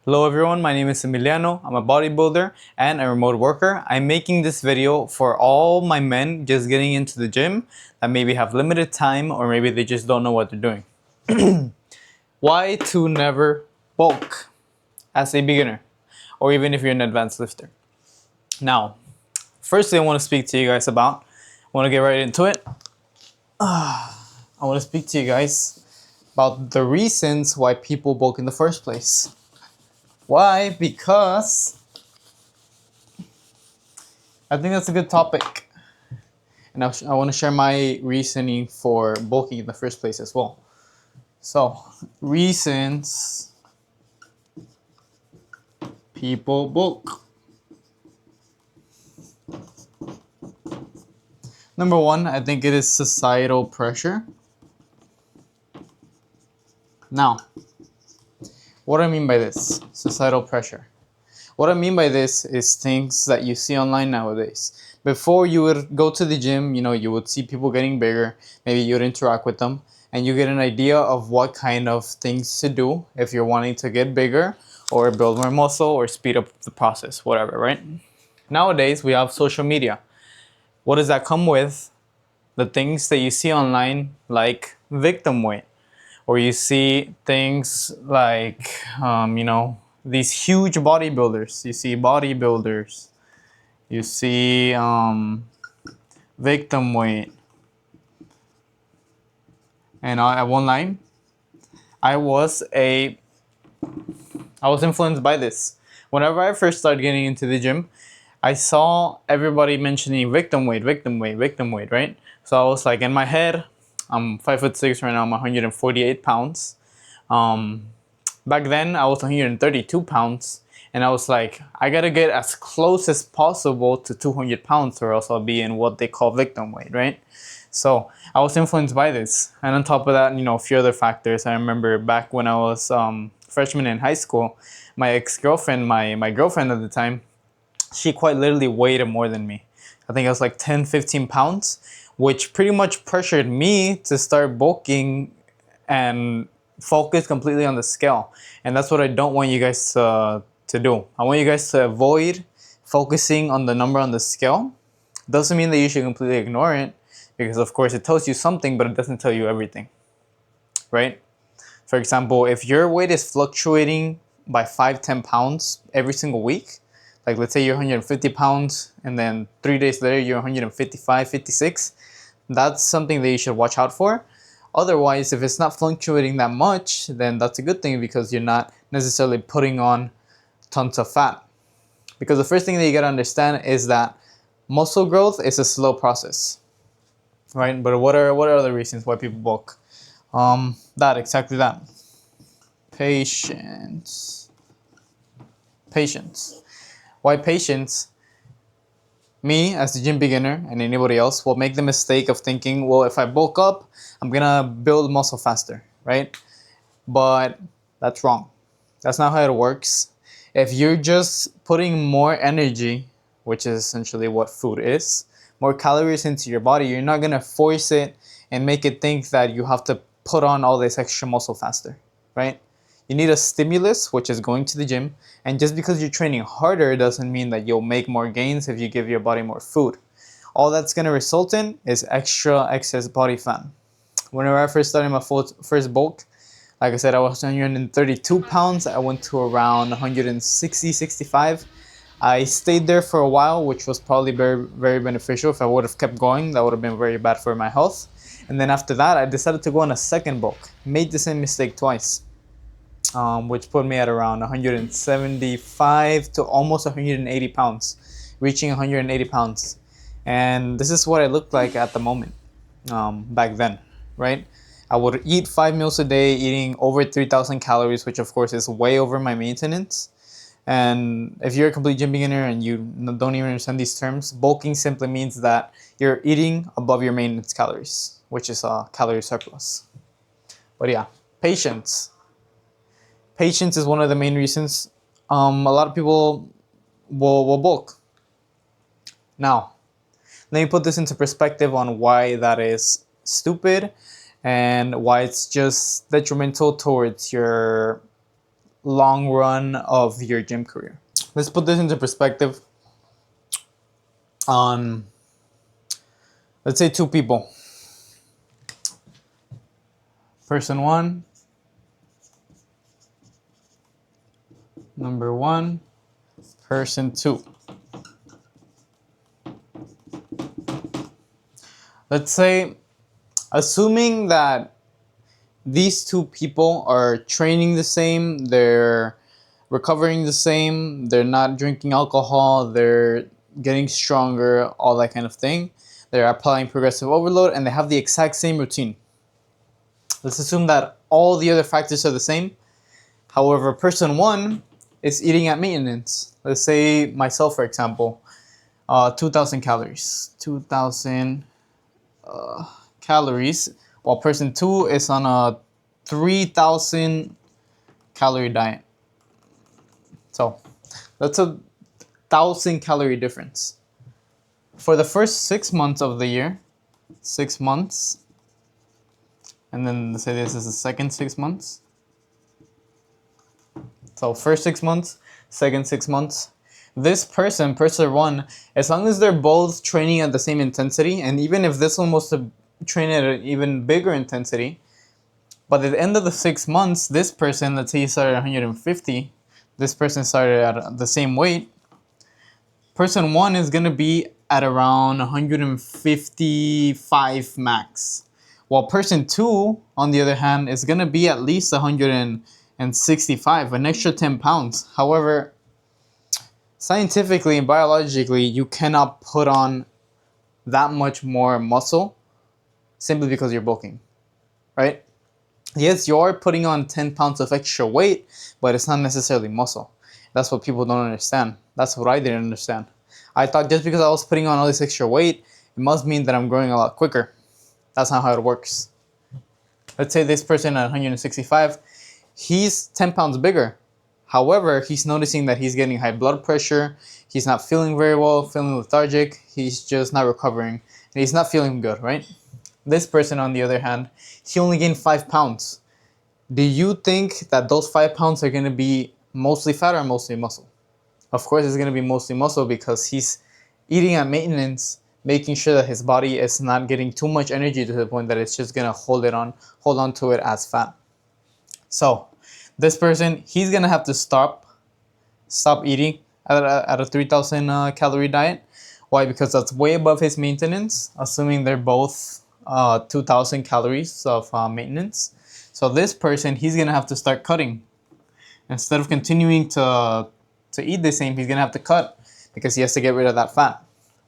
Hello everyone, my name is Emiliano. I'm a bodybuilder and a remote worker. I'm making this video for all my men just getting into the gym that maybe have limited time or maybe they just don't know what they're doing. Why to never bulk as a beginner or even if you're an advanced lifter. Now, firstly I want to speak to you guys about, I want to get right into it. I want to speak to you guys about the reasons why people bulk in the first place. Why? Because I think that's a good topic. And I want to share my reasoning for bulking in the first place as well. So, reasons people bulk. Number one, I think it is societal pressure. Now, what do I mean by this? Societal pressure. What I mean by this is things that you see online nowadays. Before you would go to the gym, you would see people getting bigger. Maybe you would interact with them and you get an idea of what kind of things to do if you're wanting to get bigger or build more muscle or speed up the process, whatever, right? Nowadays, we have social media. What does that come with? The things that you see online, like victim weight, or you see things like, these huge bodybuilders. You see bodybuilders. You see victim weight. And I won't lie, I was influenced by this. Whenever I first started getting into the gym, I saw everybody mentioning victim weight, right? So I was like, in my head, I'm 5'6" right now, I'm 148 pounds. Back then, I was 132 pounds, and I was like, I gotta get as close as possible to 200 pounds, or else I'll be in what they call victim weight, right? So I was influenced by this, and on top of that, a few other factors. I remember back when I was freshman in high school, my ex-girlfriend, my girlfriend at the time, she quite literally weighed more than me. I think I was like 10, 15 pounds, which pretty much pressured me to start bulking and focus completely on the scale. And that's what I don't want you guys to do. I want you guys to avoid focusing on the number on the scale. Doesn't mean that you should completely ignore it, because of course it tells you something, but it doesn't tell you everything, right? For example, if your weight is fluctuating by 5, 10 pounds every single week, like let's say you're 150 pounds and then 3 days later you're 155, 56, that's something that you should watch out for. Otherwise, if it's not fluctuating that much, then that's a good thing because you're not necessarily putting on tons of fat. Because the first thing that you gotta understand is that muscle growth is a slow process, right? But what are other reasons why people bulk? Exactly that. Patience. Why patience? Me, as a gym beginner, and anybody else, will make the mistake of thinking, well, if I bulk up, I'm gonna build muscle faster, right? But that's wrong. That's not how it works. If you're just putting more energy, which is essentially what food is, more calories into your body, you're not gonna force it and make it think that you have to put on all this extra muscle faster, right? You need a stimulus, which is going to the gym, and just because you're training harder doesn't mean that you'll make more gains if you give your body more food. All that's going to result in is excess body fat. Whenever I first started my first bulk, like I said, I was 132 pounds. I went to around 160, 65. I stayed there for a while, which was probably very, very beneficial. If I would have kept going, that would have been very bad for my health. And then after that, I decided to go on a second bulk. Made the same mistake twice. Which put me at around 175 to almost 180 pounds, reaching 180 pounds. And this is what I looked like at the moment, back then, right? I would eat 5 meals a day, eating over 3,000 calories, which of course is way over my maintenance. And if you're a complete gym beginner and you don't even understand these terms, bulking simply means that you're eating above your maintenance calories, which is a calorie surplus. But yeah, patience. Patience is one of the main reasons a lot of people will bulk. Now, let me put this into perspective on why that is stupid and why it's just detrimental towards your long run of your gym career. Let's put this into perspective on, let's say, two people. Person one, number one, person two. Let's say, assuming that these two people are training the same, they're recovering the same, they're not drinking alcohol, they're getting stronger, all that kind of thing. They're applying progressive overload and they have the exact same routine. Let's assume that all the other factors are the same. However, person one is eating at maintenance. Let's say myself, for example, 2,000 calories. 2,000 calories, while person two is on a 3,000 calorie diet. So that's a 1,000 calorie difference. For the first 6 months of the year, 6 months, and then let's say this is the second 6 months. So first 6 months, second 6 months. This person one, as long as they're both training at the same intensity, and even if this one was to train at an even bigger intensity, but at the end of the 6 months, this person, let's say he started at 150, this person started at the same weight, person one is going to be at around 155 max. While person two, on the other hand, is going to be at least 165, an extra 10 pounds. However, scientifically and biologically, you cannot put on that much more muscle simply because you're bulking, right? Yes, you are putting on 10 pounds of extra weight, but it's not necessarily muscle. That's what people don't understand. That's what I didn't understand. I thought just because I was putting on all this extra weight, it must mean that I'm growing a lot quicker. That's not how it works. Let's say this person at 165, he's 10 pounds bigger. However, he's noticing that he's getting high blood pressure, he's not feeling very well, feeling lethargic, he's just not recovering, and he's not feeling good, right? This person, on the other hand, he only gained 5 pounds. Do you think that those 5 pounds are going to be mostly fat or mostly muscle? Of course, it's going to be mostly muscle because he's eating at maintenance, making sure that his body is not getting too much energy to the point that it's just going to hold on to it as fat. So this person, he's going to have to stop eating at a 3,000 calorie diet. Why? Because that's way above his maintenance, assuming they're both 2,000 calories of maintenance. So this person, he's going to have to start cutting. Instead of continuing to eat the same, he's going to have to cut because he has to get rid of that fat.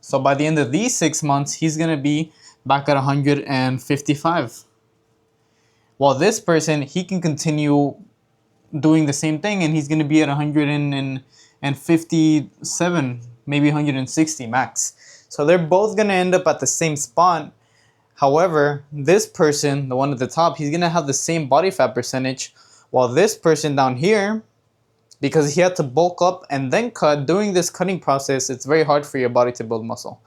So by the end of these 6 months, he's going to be back at 155. While this person, he can continue doing the same thing and he's going to be at 157, maybe 160 max. So they're both going to end up at the same spot. However, this person, the one at the top, he's going to have the same body fat percentage, while this person down here, because he had to bulk up and then cut, during this cutting process, it's very hard for your body to build muscle.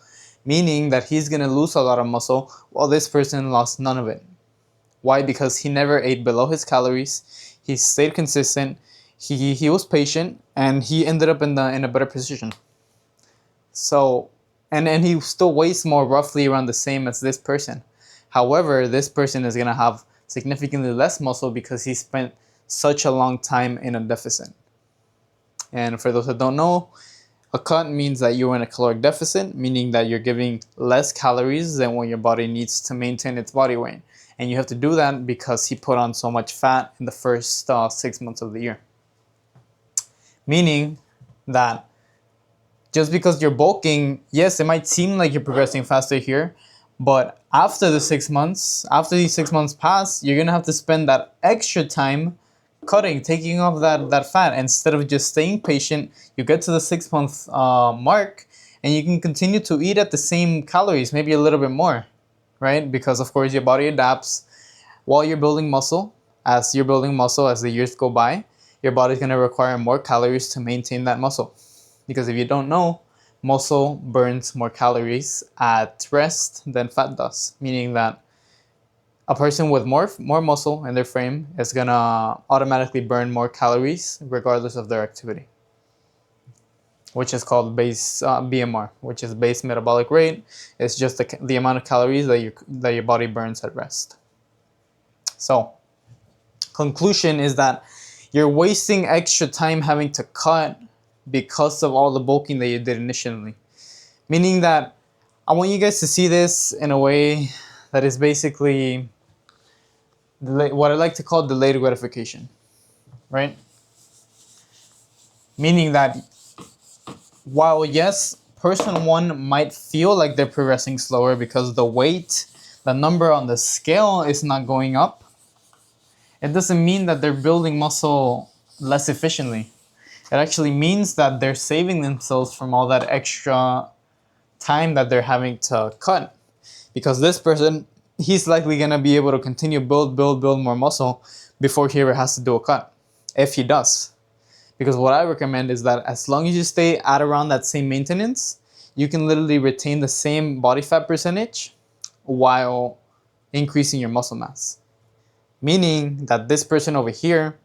Meaning that he's going to lose a lot of muscle, while this person lost none of it. Why? Because he never ate below his calories, he stayed consistent, he was patient, and he ended up in a better position. So, and he still weighs more, roughly around the same as this person. However, this person is going to have significantly less muscle because he spent such a long time in a deficit. And for those that don't know, a cut means that you're in a caloric deficit, meaning that you're giving less calories than what your body needs to maintain its body weight. And you have to do that because he put on so much fat in the first 6 months of the year. Meaning that just because you're bulking, yes, it might seem like you're progressing faster here, but after these 6 months pass, you're going to have to spend that extra time cutting, taking off that fat. Instead of just staying patient, you get to the 6 month mark and you can continue to eat at the same calories, maybe a little bit more, right? Because of course your body adapts while you're building muscle. As you're building muscle, as the years go by, your body's going to require more calories to maintain that muscle. Because if you don't know, muscle burns more calories at rest than fat does, meaning that A person with more muscle in their frame is gonna automatically burn more calories regardless of their activity, which is called base BMR, which is base metabolic rate. It's just the amount of calories that your body burns at rest. So, conclusion is that you're wasting extra time having to cut because of all the bulking that you did initially. Meaning that I want you guys to see this in a way that is basically what I like to call delayed gratification, right? Meaning that while yes, person one might feel like they're progressing slower because the weight, the number on the scale is not going up, it doesn't mean that they're building muscle less efficiently. It actually means that they're saving themselves from all that extra time that they're having to cut. Because this person, he's likely gonna be able to continue build more muscle before he ever has to do a cut, if he does. Because what I recommend is that as long as you stay at around that same maintenance, you can literally retain the same body fat percentage while increasing your muscle mass. Meaning that this person over here,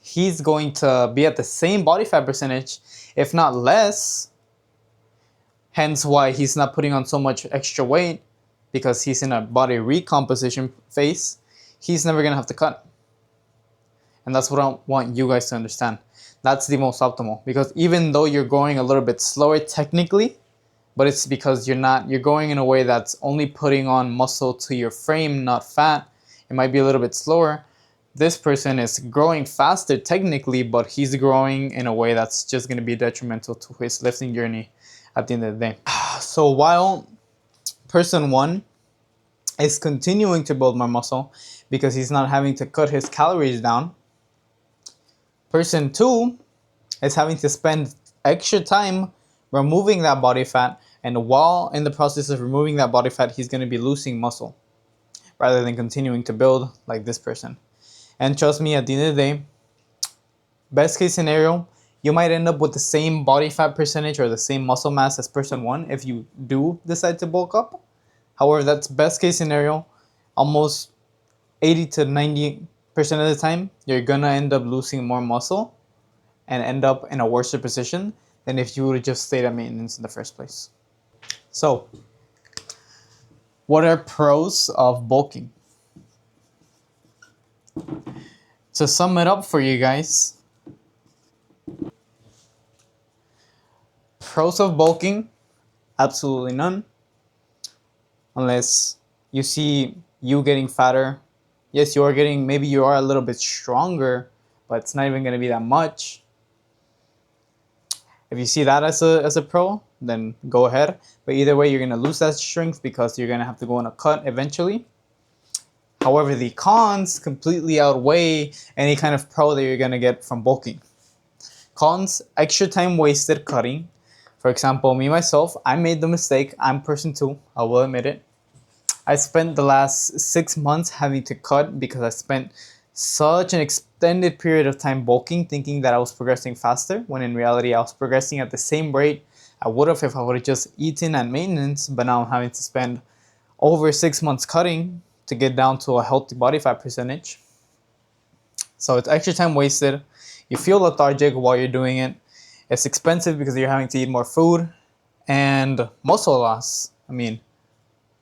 he's going to be at the same body fat percentage, if not less. Hence why he's not putting on so much extra weight, because he's in a body recomposition phase. He's never going to have to cut. And that's what I want you guys to understand. That's the most optimal, because even though you're going a little bit slower technically, but it's because you're going in a way that's only putting on muscle to your frame, not fat. It might be a little bit slower. This person is growing faster technically, but he's growing in a way that's just going to be detrimental to his lifting journey at the end of the day. So while person one is continuing to build more muscle because he's not having to cut his calories down, person two is having to spend extra time removing that body fat, and while in the process of removing that body fat, he's going to be losing muscle rather than continuing to build like this person. And trust me, at the end of the day, best case scenario, you might end up with the same body fat percentage or the same muscle mass as person one if you do decide to bulk up. However, that's best case scenario. Almost 80 to 90% of the time, you're gonna end up losing more muscle and end up in a worse position than if you would have just stayed at maintenance in the first place. So, what are pros of bulking? To sum it up for you guys, pros of bulking, absolutely none. Unless you see you getting fatter. Yes, maybe you are a little bit stronger, but it's not even going to be that much. If you see that as a pro, then go ahead. But either way, you're going to lose that strength because you're going to have to go on a cut eventually. However, the cons completely outweigh any kind of pro that you're going to get from bulking. Cons, extra time wasted cutting. For example, me myself, I made the mistake. I'm person two, I will admit it. I spent the last 6 months having to cut because I spent such an extended period of time bulking, thinking that I was progressing faster, when in reality I was progressing at the same rate I would have if I would have just eaten at maintenance. But now I'm having to spend over 6 months cutting to get down to a healthy body fat percentage. So it's extra time wasted. You feel lethargic while you're doing it. It's expensive because you're having to eat more food. And muscle loss. I mean,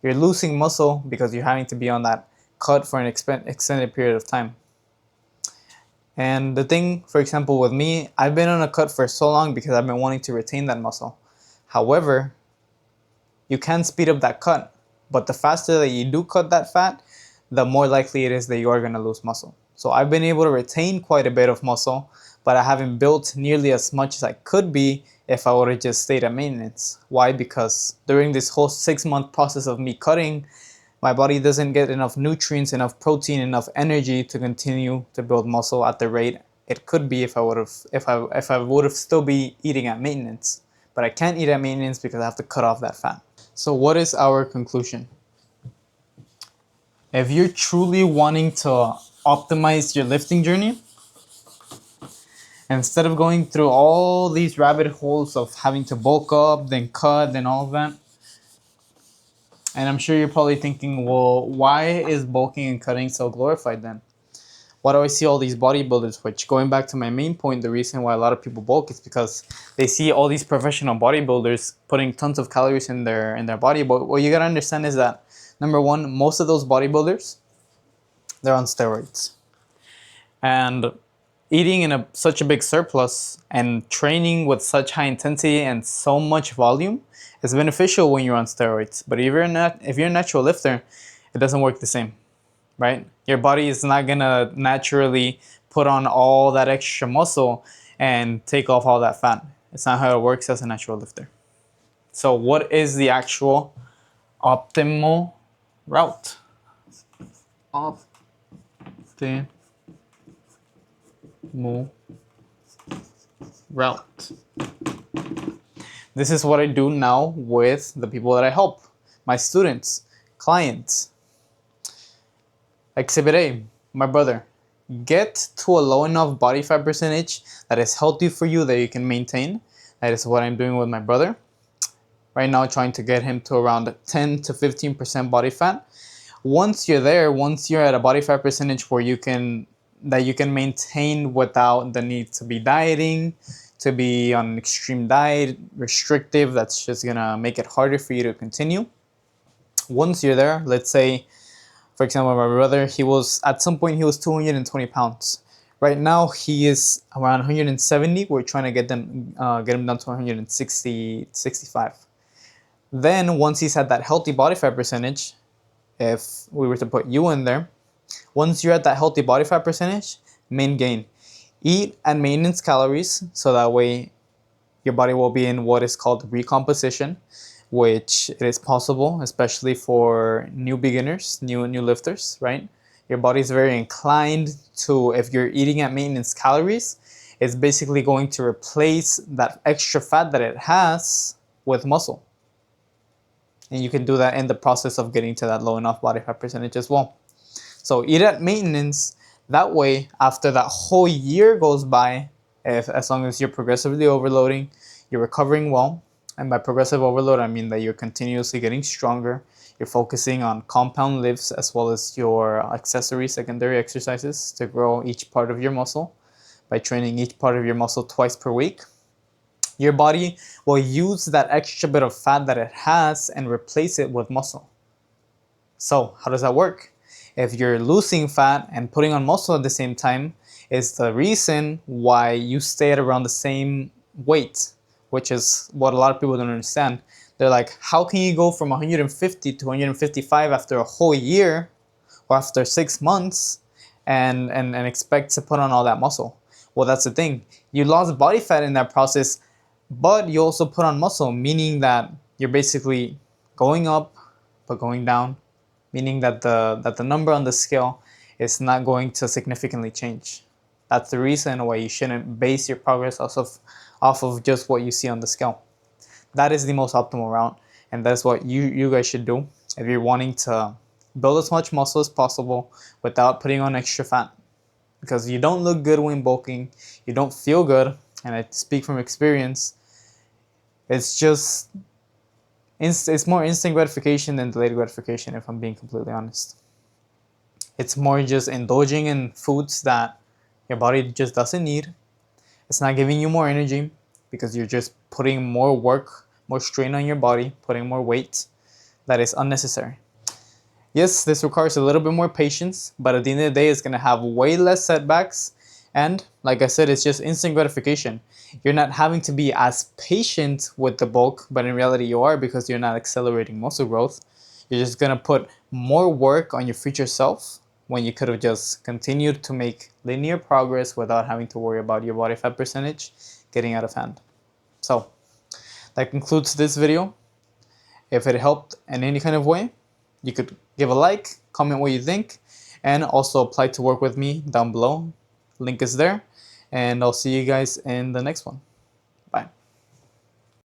you're losing muscle because you're having to be on that cut for an extended period of time. And the thing, for example, with me, I've been on a cut for so long because I've been wanting to retain that muscle. However, you can speed up that cut, but the faster that you do cut that fat, the more likely it is that you are going to lose muscle. So I've been able to retain quite a bit of muscle, but I haven't built nearly as much as I could be if I would have just stayed at maintenance. Why? Because during this whole 6-month process of me cutting, my body doesn't get enough nutrients, enough protein, enough energy to continue to build muscle at the rate it could be if I would have still be eating at maintenance. But I can't eat at maintenance because I have to cut off that fat. So what is our conclusion? If you're truly wanting to optimize your lifting journey, instead of going through all these rabbit holes of having to bulk up, then cut, then all of that, And I'm sure you're probably thinking, well, why is bulking and cutting so glorified then? Why do I see all these bodybuilders? Which, going back to my main point, the reason why a lot of people bulk is because they see all these professional bodybuilders putting tons of calories in their body. But what you gotta understand is that, number one, most of those bodybuilders, they're on steroids. And eating in such a big surplus and training with such high intensity and so much volume is beneficial when you're on steroids. But if you're a natural lifter, it doesn't work the same, right? Your body is not gonna naturally put on all that extra muscle and take off all that fat. It's not how it works as a natural lifter. So what is the actual optimal route? Optimal route. This is what I do now with the people that I help, my students, clients. Exhibit A, my brother. Get to a low enough body fat percentage that is healthy for you, that you can maintain. That is what I'm doing with my brother. Right now, trying to get him to around 10 to 15% body fat. Once you're there, once you're at a body fat percentage where you can maintain without the need to be dieting, to be on an extreme diet, restrictive, that's just gonna make it harder for you to continue. Once you're there, let's say, for example, my brother, at some point he was 220 pounds. Right now he is around 170. We're trying to get him down to 160, 65. Then once he's at that healthy body fat percentage, if we were to put you in there, once you're at that healthy body fat percentage, main gain. Eat at maintenance calories, so that way your body will be in what is called recomposition, which it is possible, especially for new beginners, new lifters, right? Your body is very inclined to, if you're eating at maintenance calories, it's basically going to replace that extra fat that it has with muscle. And you can do that in the process of getting to that low enough body fat percentage as well. So eat at maintenance. That way, after that whole year goes by, as long as you're progressively overloading, you're recovering well. And by progressive overload, I mean that you're continuously getting stronger. You're focusing on compound lifts as well as your accessory secondary exercises to grow each part of your muscle by training each part of your muscle twice per week. Your body will use that extra bit of fat that it has and replace it with muscle. So how does that work? If you're losing fat and putting on muscle at the same time, is the reason why you stay at around the same weight, which is what a lot of people don't understand. They're like, how can you go from 150 to 155 after a whole year or after 6 months and expect to put on all that muscle? Well, that's the thing. You lost body fat in that process, but you also put on muscle, meaning that you're basically going up but going down, meaning that the number on the scale is not going to significantly change. That's the reason why you shouldn't base your progress off of just what you see on the scale. That is the most optimal route, and that's what you guys should do if you're wanting to build as much muscle as possible without putting on extra fat. Because you don't look good when bulking, you don't feel good, and I speak from experience. It's more instant gratification than delayed gratification, if I'm being completely honest. It's more just indulging in foods that your body just doesn't need. It's not giving you more energy because you're just putting more work, more strain on your body, putting more weight that is unnecessary. Yes, this requires a little bit more patience, but at the end of the day, it's going to have way less setbacks. And like I said, it's just instant gratification. You're not having to be as patient with the bulk, but in reality you are, because you're not accelerating muscle growth. You're just going to put more work on your future self when you could have just continued to make linear progress without having to worry about your body fat percentage getting out of hand. So that concludes this video. If it helped in any kind of way, you could give a like, comment what you think, and also apply to work with me down below. Link is there, and I'll see you guys in the next one.